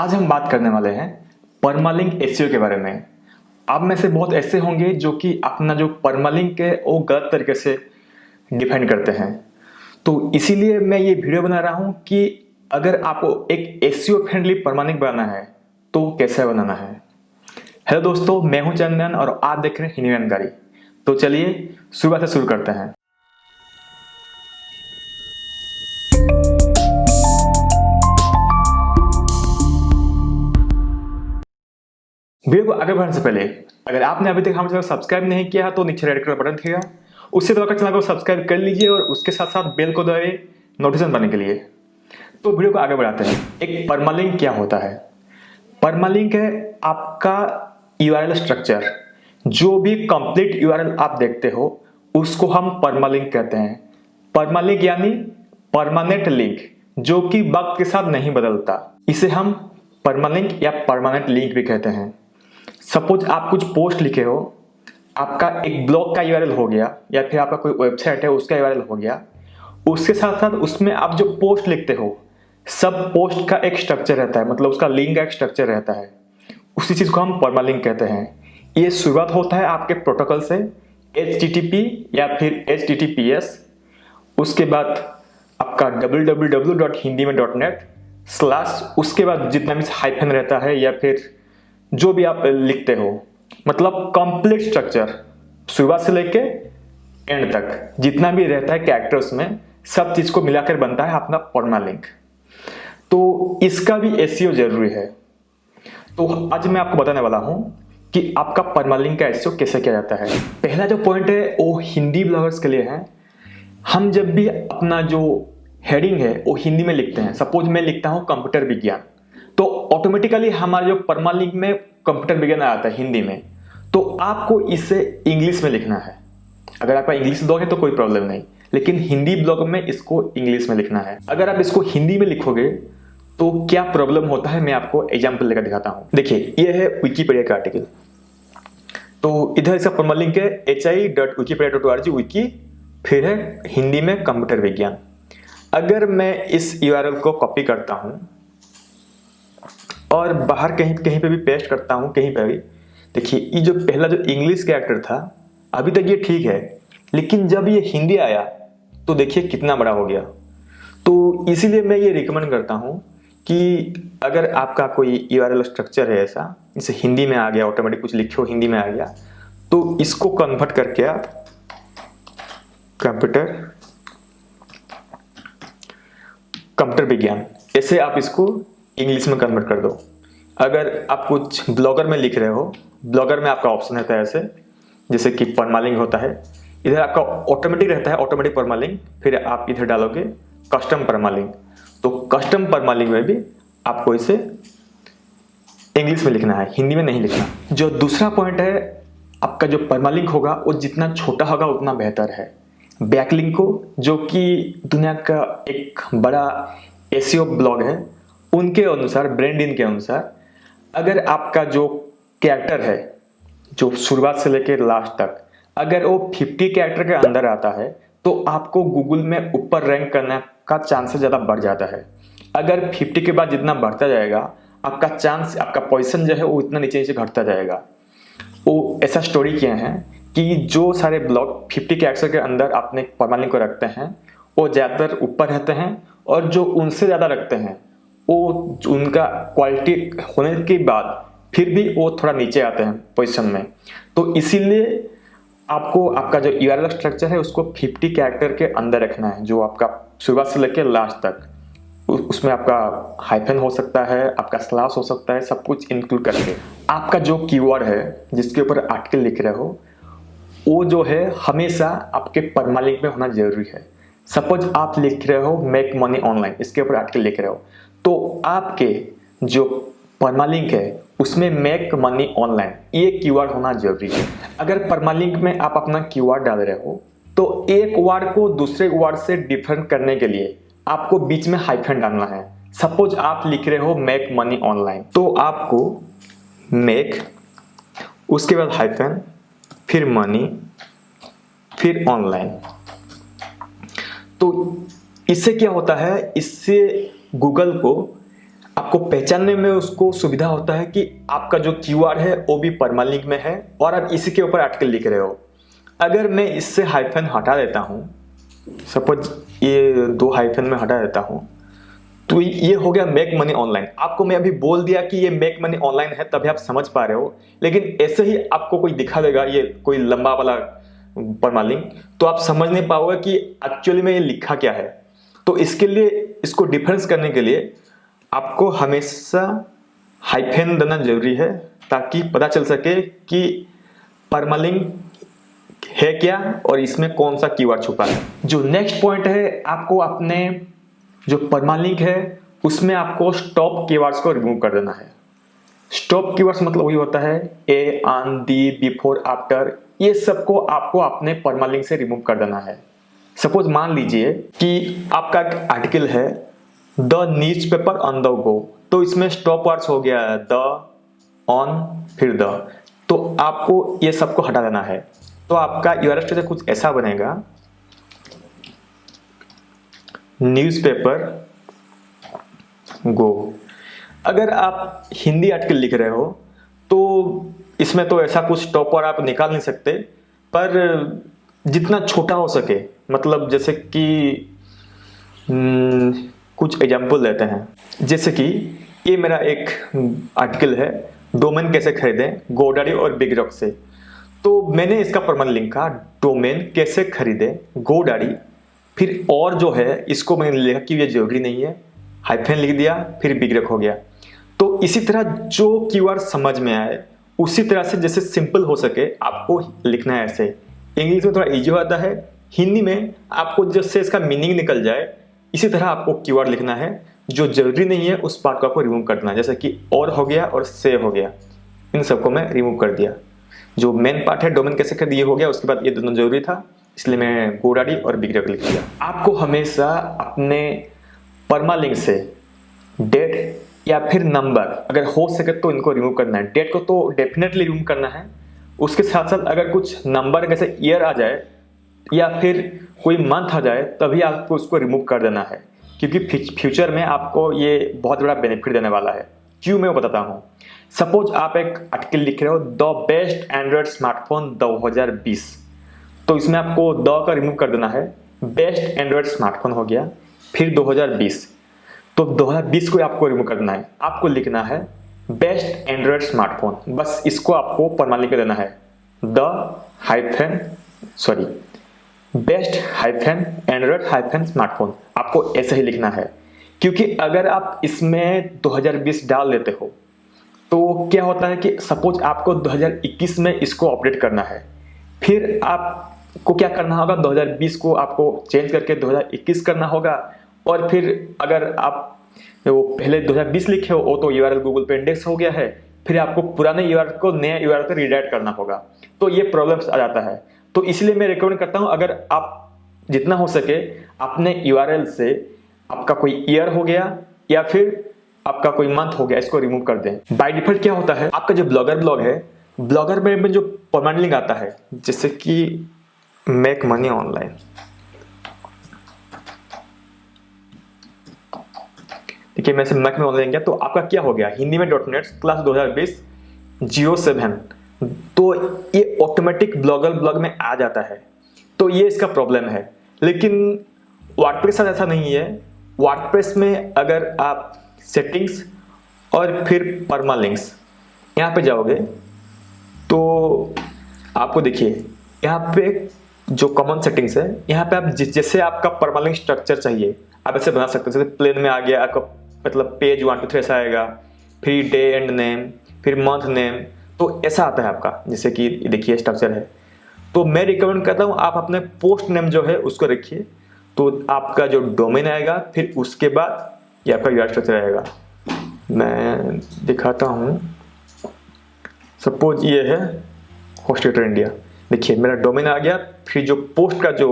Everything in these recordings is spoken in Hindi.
आज हम बात करने वाले हैं परमालिंक एसईओ के बारे में। आप में से बहुत ऐसे होंगे जो कि अपना जो परमालिंक है वो गलत तरीके से डिफाइन करते हैं। तो इसीलिए मैं ये वीडियो बना रहा हूं कि अगर आपको एक एसईओ फ्रेंडली परमालिंक बनाना है तो कैसे बनाना है। हेलो दोस्तों, मैं हूं चंदन और आप देख रहे हैं हिंदी जानकारी। तो चलिए शुरुआत से शुरू करते हैं। वीडियो को आगे बढ़ने से पहले अगर आपने अभी तक हमारे चैनल को सब्सक्राइब नहीं किया है तो नीचे रेड कलर बटन दिखेगा, उससे दबाकर चैनल को सब्सक्राइब कर लीजिए और उसके साथ साथ बेल को दबाइए नोटिफिकेशन पाने के लिए। तो वीडियो को आगे बढ़ाते हैं। एक परमालिंक क्या होता है? परमालिंक है आपका यूआरएल स्ट्रक्चर। जो भी कंप्लीट यूआरएल आप देखते हो उसको हम परमालिंक कहते हैं। परमालिंक यानी परमानेंट लिंक, जो कि वक्त के साथ नहीं बदलता। इसे हम परमालिंक या परमानेंट लिंक भी कहते हैं। सपोज आप कुछ पोस्ट लिखे हो, आपका एक ब्लॉग का यूआरएल हो गया या फिर आपका कोई वेबसाइट है उसका यूआरएल हो गया, उसके साथ साथ उसमें आप जो पोस्ट लिखते हो सब पोस्ट का एक स्ट्रक्चर रहता है, मतलब उसका लिंक का एक स्ट्रक्चर रहता है। उसी चीज को हम परमालिंक कहते हैं। ये शुरुआत होता है आपके प्रोटोकॉल से, HTTP या फिर HTTPS, उसके बाद आपका www.hindi.net स्लैश, उसके बाद जितना भी हाइफन रहता है या फिर जो भी आप लिखते हो, मतलब कंप्लीट स्ट्रक्चर शुरुआत से लेके एंड तक जितना भी रहता है कैरेक्टर्स में, सब चीज को मिलाकर बनता है अपना परमालिंक। तो इसका भी एसईओ जरूरी है। तो आज मैं आपको बताने वाला हूं कि आपका परमालिंक का एसईओ कैसे किया जाता है। पहला जो पॉइंट है वो हिंदी ब्लॉगर्स के लिए है। हम जब भी अपना जो हेडिंग है वो हिंदी में लिखते हैं, सपोज मैं लिखता हूं कंप्यूटर विज्ञान, तो ऑटोमेटिकली हमारे जो परमालिंक में कंप्यूटर विज्ञान आता है हिंदी में, तो आपको इसे इंग्लिश में लिखना है। अगर आपका इंग्लिश ब्लॉग है तो कोई प्रॉब्लम नहीं, लेकिन हिंदी ब्लॉग में इसको इंग्लिश में लिखना है। अगर आप इसको हिंदी में लिखोगे तो क्या प्रॉब्लम होता है मैं आपको एग्जाम्पल लेकर दिखाता हूं। देखिए, ये है विकिपीडिया का आर्टिकल। तो इधर इसका परमालिंक है hi.wikipedia.org विकी, फिर है हिंदी में कंप्यूटर विज्ञान। अगर मैं इस यूआरएल को कॉपी करता हूं और बाहर कहीं कहीं पे भी पेस्ट करता हूं, कहीं पे भी, देखिए ये जो पहला जो इंग्लिश कैरेक्टर था अभी तक ये ठीक है, लेकिन जब ये हिंदी आया तो देखिए कितना बड़ा हो गया। तो इसीलिए मैं ये रिकमेंड करता हूं कि अगर आपका कोई यूआरएल स्ट्रक्चर है ऐसा, जैसे हिंदी में आ गया, ऑटोमेटिक कुछ लिखे हो हिंदी में आ गया, तो इसको कन्वर्ट करके आप कंप्यूटर विज्ञान ऐसे आप इसको इंग्लिश में कन्वर्ट कर दो। अगर आप कुछ ब्लॉगर में लिख रहे हो, ब्लॉगर में आपका ऑप्शन रहता है ऐसे, जैसे कि परमालिंक होता है, इधर आपका ऑटोमेटिक रहता है ऑटोमेटिक परमालिंक, फिर आप इधर डालोगे कस्टम परमालिंक। तो कस्टम परमालिंक में भी आपको इसे इंग्लिश में लिखना है, हिंदी में नहीं लिखना। जो दूसरा पॉइंट है, आपका जो परमालिंक होगा वो जितना छोटा होगा उतना बेहतर है। बैकलिंक को, जो कि दुनिया का एक बड़ा एसईओ ब्लॉग है, उनके अनुसार, ब्रेंडिन के अनुसार, अगर आपका जो कैरेक्टर है जो शुरुआत से लेकर लास्ट तक, अगर वो 50 कैरेक्टर के अंदर आता है तो आपको गूगल में ऊपर रैंक करने का चांसेस ज़्यादा बढ़ जाता है। अगर 50 के बाद जितना बढ़ता जाएगा आपका चांस, आपका पोजीशन जो है वो इतना नीचे नीचे घटता जाएगा। वो ऐसा स्टोरी किए हैं कि जो सारे ब्लॉग 50 कैरेक्टर के अंदर अपने परमालिंक को रखते हैं वो ज़्यादातर ऊपर रहते हैं, और जो उनसे ज़्यादा रखते हैं वो उनका क्वालिटी होने के बाद फिर भी वो थोड़ा नीचे आते हैं पोजीशन में। तो इसीलिए आपको आपका जो यूआरएल स्ट्रक्चर है उसको 50 कैरेक्टर के अंदर रखना है, जो आपका शुरुआत से लेकर लास्ट तक। उसमें आपका हाइफन हो सकता है, आपका स्लैश हो सकता है, सब कुछ इंक्लूड करके। आपका जो कीवर्ड है जिसके ऊपर आर्टिकल लिख रहे हो वो जो है हमेशा आपके परमालिंक में होना जरूरी है। सपोज आप लिख रहे हो मेक मनी ऑनलाइन, इसके ऊपर आर्टिकल लिख रहे हो, तो आपके जो परमालिंक है उसमें मेक मनी ऑनलाइन ये कीवर्ड होना जरूरी है। अगर परमालिंक में आप अपना कीवर्ड डाल रहे हो तो एक वर्ड को दूसरे वर्ड से डिफरेंट करने के लिए आपको बीच में हाइफन डालना है। सपोज आप लिख रहे हो मेक मनी ऑनलाइन, तो आपको मेक, उसके बाद हाइफन, फिर मनी, फिर ऑनलाइन। तो इससे क्या होता है, इससे गूगल को आपको पहचानने में उसको सुविधा होता है कि आपका जो कीवर्ड है वो भी परमालिंक में है और आप इसी के ऊपर आर्टिकल लिख रहे हो। अगर मैं इससे हाइफन हटा देता हूँ, सपोज ये 2 हाइफन में हटा देता हूँ, तो ये हो गया मेक मनी ऑनलाइन। आपको मैं अभी बोल दिया कि ये मेक मनी ऑनलाइन है तभी आप समझ पा रहे हो, लेकिन ऐसे ही आपको कोई दिखा देगा ये कोई लंबा वाला परमालिंक, तो आप समझ नहीं पाओगे कि एक्चुअली में ये लिखा क्या है। तो इसके लिए, इसको डिफरेंस करने के लिए आपको हमेशा हाइफन देना जरूरी है ताकि पता चल सके कि परमालिंक है क्या और इसमें कौन सा कीवर्ड छुपा है। जो नेक्स्ट पॉइंट है, आपको अपने जो परमालिंक है उसमें आपको स्टॉप कीवर्ड्स को रिमूव कर देना है। स्टॉप कीवर्ड्स मतलब वही होता है ए, ऑन, दी, बिफोर, आफ्टर, ये सबको आपको अपने परमालिंक से रिमूव कर देना है। सपोज मान लीजिए कि आपका एक आर्टिकल है the newspaper on the go, तो इसमें स्टॉप वर्ड्स हो गया द, ऑन, फिर द, तो आपको ये सबको हटा देना है। तो आपका यूआरएल स्ट्रक्चर कुछ ऐसा बनेगा, न्यूज़पेपर गो। अगर आप हिंदी आर्टिकल लिख रहे हो तो इसमें तो ऐसा कुछ स्टॉप वर्ड आप निकाल नहीं सकते, पर जितना छोटा हो सके, मतलब जैसे कि कुछ एग्जाम्पल देते हैं। जैसे कि ये मेरा एक आर्टिकल है, डोमेन कैसे खरीदें गोडैडी और बिगरॉक से। तो मैंने इसका परमानेंट लिखा डोमेन कैसे खरीदें गोडैडी, फिर और जो है इसको मैंने लिखा कि ये जरूरी नहीं है, हाइफन लिख दिया, फिर बिगरॉक हो गया। तो इसी तरह जो कीवर्ड समझ में आए उसी तरह से जैसे सिंपल हो सके आपको लिखना है। ऐसे इंग्लिश में थोड़ा इजी होता है, हिंदी में आपको जैसे इसका मीनिंग निकल जाए इसी तरह आपको कीवर्ड लिखना है। जो जरूरी नहीं है उस पार्ट को आपको रिमूव करना है, जैसे कि और हो गया और से हो गया, इन सबको मैं रिमूव कर दिया। जो मेन पार्ट है डोमेन कैसे खरीद ये हो गया, उसके बाद ये दोनों जरूरी था इसलिए मैं गोडैडी और बिगरॉक लिख दिया। आपको हमेशा अपने परमालिंक से डेट या फिर नंबर अगर हो सके तो इनको रिमूव करना है। डेट को तो डेफिनेटली रिमूव करना है, उसके साथ साथ अगर कुछ नंबर जैसे ईयर आ जाए या फिर कोई मंथ आ जाए तभी आपको उसको रिमूव कर देना है, क्योंकि फ्यूचर में आपको ये बहुत बड़ा बेनिफिट देने वाला है। क्यों, मैं बताता हूँ। सपोज आप एक आर्टिकल लिख रहे हो द बेस्ट एंड्रॉयड स्मार्टफोन 2020, तो इसमें आपको द का रिमूव कर देना है, बेस्ट एंड्रॉयड स्मार्टफोन हो गया, फिर 2020, तो 2020 को आपको रिमूव करना है। आपको लिखना है बेस्ट एंड्रॉयड स्मार्टफोन, बस इसको आपको परमानेंट कर देना है best hyphen Android hyphen smartphone, आपको ऐसे ही लिखना है। क्योंकि अगर आप इसमें 2020 डाल देते हो तो क्या होता है कि सपोज आपको 2021 में इसको अपडेट करना है, फिर आपको क्या करना होगा, 2020 को आपको चेंज करके 2021 करना होगा, और फिर अगर आप वो पहले 2020 लिखे हो वो तो यूआरएल गूगल पे इंडेक्स हो गया है, फिर आपको पुराने यूआरएल को नए यूआरएल पे रीडायरेक्ट करना होगा, तो ये प्रॉब्लम्स आ जाता है। तो इसलिए मैं रिकमेंड करता हूं अगर आप जितना हो सके अपने यूआरएल से आपका कोई ईयर हो गया या फिर आपका कोई मंथ हो गया इसको रिमूव कर दें। बाय डिफॉल्ट क्या होता है, आपका जो ब्लॉग है, ब्लॉगर में जो परमानेंट लिंक आता है जैसे कि मेक मनी ऑनलाइन, देखिए मैं मैक में ऑनलाइन गया तो आपका क्या हो गया, हिंदी में .net क्लास 2020 07, तो ये ऑटोमेटिक ब्लॉग में आ जाता है। तो ये इसका प्रॉब्लम है, लेकिन वर्डप्रेस साथ ऐसा नहीं है। वर्डप्रेस में अगर आप सेटिंग्स और फिर परमालिंक्स यहाँ पे जाओगे तो आपको देखिए यहाँ पे जो कॉमन सेटिंग्स है, यहाँ पे आप जैसे आपका परमालिंक स्ट्रक्चर चाहिए आप ऐसे बना सकते हो। जैसे प्लेन में आ गया आपका मतलब पेज 1 2 3 ऐसा आएगा, फिर डे एंड नेम, फिर मंथ नेम, तो ऐसा आता है आपका। जैसे कि देखिए स्ट्रक्चर है, तो मैं रिकमेंड करता हूँ आप अपने पोस्ट नेम जो है उसको रखिए, तो आपका जो डोमेन आएगा फिर उसके बाद ये आपका यूआरएल स्ट्रक्चर आएगा। मैं दिखाता हूँ, सपोज ये है होस्टेटर इंडिया, देखिए मेरा डोमेन आ गया, फिर जो पोस्ट का जो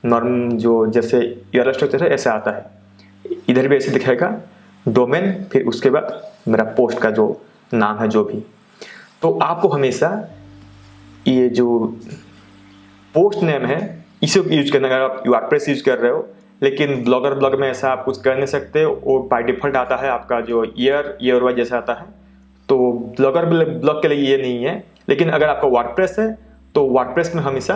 नॉर्म जो जैसे यूआरएल स्ट्रक्चर है ऐसे आता है, इधर भी ऐसे दिखाएगा डोमेन, फिर उसके बाद मेरा पोस्ट का जो नाम है जो भी। तो आपको हमेशा ये जो पोस्ट नेम है इसे यूज करना, अगर आप वर्डप्रेस यूज कर रहे हो लेकिन ब्लॉग में ऐसा आप कुछ कर नहीं सकते। वो बाय डिफ़ॉल्ट आता है आपका जो ईयर वाइज जैसा आता है, तो ब्लॉग के लिए ये नहीं है। लेकिन अगर आपका वर्डप्रेस है तो वर्डप्रेस में हमेशा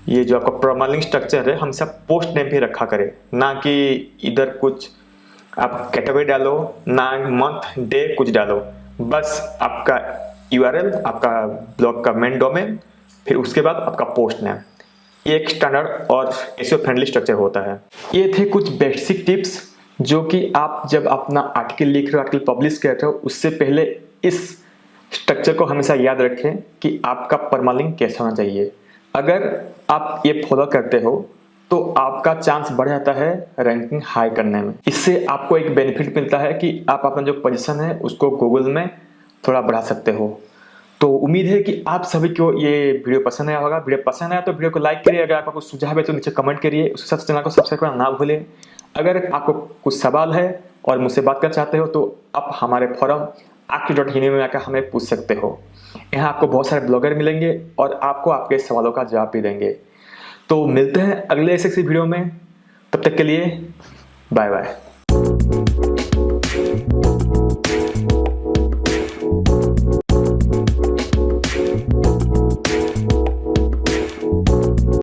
ये जो आपका परमालिंक स्ट्रक्चर है हमेशा पोस्ट नेम पे रखा करें, ना कि इधर कुछ आप कैटेगरी डालो, ना मंथ डे कुछ डालो। बस आपका यूआरएल, आपका ब्लॉग का मेन डोमेन, फिर उसके बाद आपका पोस्ट नेम। ये एक स्टैंडर्ड और एसईओ फ्रेंडली स्ट्रक्चर होता है। ये थे कुछ बेसिक टिप्स जो कि आप जब अपना आर्टिकल लिख रहे हो, आर्टिकल पब्लिश कर रहे हो, उससे पहले इस स्ट्रक्चर को हमेशा याद रखें कि आपका परमालिंक कैसा होना चाहिए। अगर आप ये फॉलो करते हो तो आपका चांस बढ़ जाता है रैंकिंग हाई करने में। इससे आपको एक बेनिफिट मिलता है कि आप अपना जो पोजीशन है उसको गूगल में थोड़ा बढ़ा सकते हो। तो उम्मीद है कि आप सभी को ये वीडियो पसंद आया होगा। वीडियो पसंद आया तो वीडियो को लाइक करिए। अगर आपका कुछ सुझाव है तो नीचे कमेंट करिए। उसके साथ चैनल को सब्सक्राइब करना ना भूलें। अगर आपको कुछ सवाल है और मुझसे बात करना चाहते हो तो आप हमारे फोरम archi.in में आकर हमें पूछ सकते हो। यहाँ आपको बहुत सारे ब्लॉगर मिलेंगे और आपको आपके सवालों का जवाब भी देंगे। तो मिलते हैं अगले ऐसे वीडियो में। तब तक के लिए बाय बाय।